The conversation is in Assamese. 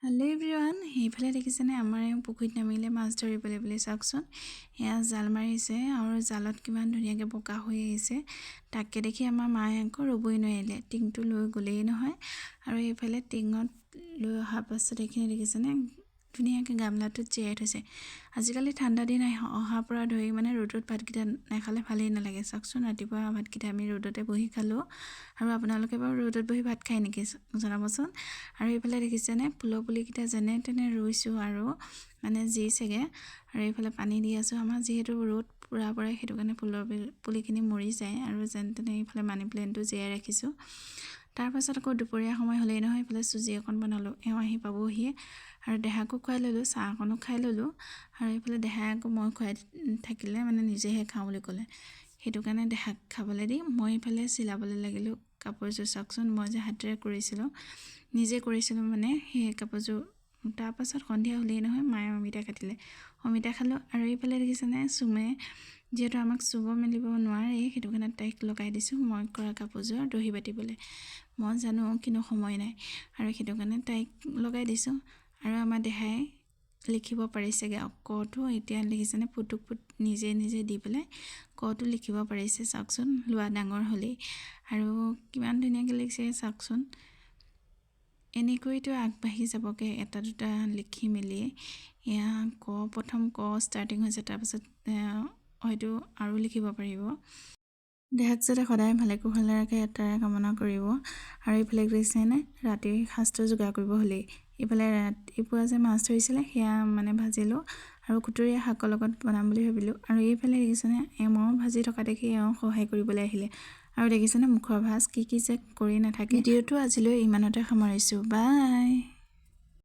হেল্ল' এভৰিৱান, সেইফালে দেখিছেনে আমাৰ এই পুখুৰীত নামিলে মাছ ধৰিবলৈ বুলি চাওকচোন। এয়া জাল মাৰিছে আৰু জালত কিমান ধুনীয়াকৈ বোকা হৈ আহিছে। তাকে দেখি আমাৰ মায়ে আকৌ ৰ'বই নোৱাৰিলে, টিংটো লৈ গ'লেই নহয়। আৰু এইফালে টিঙত লৈ অহাৰ পাছত এইখিনি দেখিছেনে ধুনীয়াকৈ গামলাটোত জীয়াই থৈছে। আজিকালি ঠাণ্ডা দিন অহাৰ পৰা ধৰি মানে ৰ'দত ভাতকেইটা নাখালে ভালেই নালাগে। চাওকচোন, ৰাতিপুৱা ভাতকেইটা আমি ৰ'দতে বহি খালোঁ। আৰু আপোনালোকে বাৰু ৰ'দত বহি ভাত খায় নেকি জনাবচোন। আৰু এইফালে দেখিছেনে ফুলৰ পুলিকেইটা যেনে তেনে ৰুইছোঁ আৰু মানে জিছেগৈ। আৰু এইফালে পানী দি আছোঁ। আমাৰ যিহেতু ৰ'দ পূৰা পৰে, সেইটো কাৰণে ফুলৰ পুলিখিনি মৰি যায়। আৰু যেন তেনে এইফালে মানি প্লেণ্টটো জীয়াই ৰাখিছোঁ। তাৰপাছত আকৌ দুপৰীয়া সময় হ'লেই নহয়, এইফালে চুজি অকণ বনালোঁ। এওঁ আহি পাবহিয়ে আৰু দেহাকো খুৱাই ল'লোঁ, চাহ অকণো খাই ল'লোঁ। আৰু এইফালে দেহাই আকৌ মই খুৱাই থাকিলে মানে নিজেহে খাওঁ বুলি ক'লে, সেইটো কাৰণে দেহাক খাবলৈ দি মই এইফালে চিলাবলৈ লাগিলোঁ কাপোৰযোৰ। চাওকচোন, মই যে হাতেৰে নিজে কৰিছিলোঁ মানে সেই কাপোৰযোৰ। তাৰপাছত সন্ধিয়া হ'লেই নহয়, মায়ে অমিতা কাটিলে, অমিতা খালোঁ। আৰু এইফালে দেখিছেনে চুমে যিহেতু আমাক চুব মেলিব নোৱাৰে, সেইটো কাৰণে তাইক লগাই দিছোঁ মই কৰা কাপোৰযোৰ দহি বাতিবলৈ। মই জানো কিন্তু সময় নাই, আৰু সেইটো কাৰণে তাইক লগাই দিছোঁ। আৰু আমাৰ দেহাই লিখিব পাৰিছেগৈ কটো। এতিয়া দেখিছেনে পুতুক নিজে দি পেলাই কটো লিখিব পাৰিছে। চাওকচোন, লোৱা ডাঙৰ হ'লেই আৰু কিমান ধুনীয়াকৈ লিখিছে চাওকচোন। এনেকৈতো আগবাঢ়ি যাবগৈ এটা দুটা লিখি মেলি। এয়া প্ৰথম ক ষ্টাৰ্টিং হৈছে, তাৰপাছত হয়তো আৰু লিখিব পাৰিব। দেহাক যাতে সদায় ভালে কুশলে ৰাখে এটাৰে কামনা কৰিব। আৰু এইফালে দেখিছেনে ৰাতিৰ সাজটো যোগাৰ কৰিব হ'লেই। এইফালে ৰাতিপুৱা যে মাছ ধৰিছিলে সেয়া মানে ভাজিলোঁ আৰু খুতৰীয়া শাকৰ লগত বনাম বুলি ভাবিলোঁ। আৰু এইফালে দেখিছেনে এওঁ ভাজি থকা দেখি এওঁ সহায় কৰিবলৈ আহিলে। আৰু দেখিছেনে মুখৰ ভাজ কি যে কৰি নাথাকে। ভিডিঅ'টো আজিলৈ ইমানতে সামৰিছোঁ, বাই।